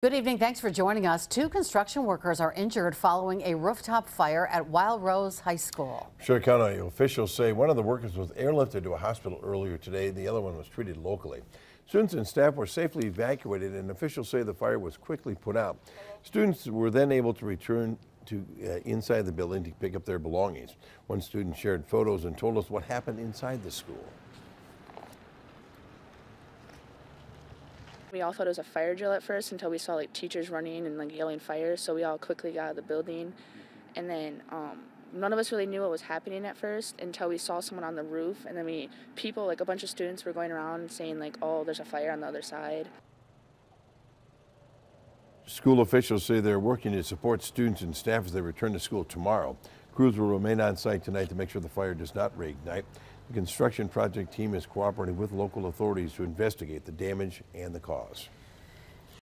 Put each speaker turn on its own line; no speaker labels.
Good evening. Thanks for joining us. Two construction workers are injured following a rooftop fire at Wild Rose High School.
Sure, County officials say one of the workers was airlifted to a hospital earlier today. The other one was treated locally. Students and staff were safely evacuated, and officials say the fire was quickly put out. Students were then able to return to inside the building to pick up their belongings. One student shared photos and told us what happened inside the school.
We all thought it was a fire drill at first until we saw teachers running and yelling fire, so we all quickly got out of the building. And then none of us really knew what was happening at first until we saw someone on the roof, and then a bunch of students were going around saying oh, there's a fire on the other side.
School officials say they're working to support students and staff as they return to school tomorrow. Crews will remain on site tonight to make sure the fire does not reignite. The construction project team is cooperating with local authorities to investigate the damage and the cause.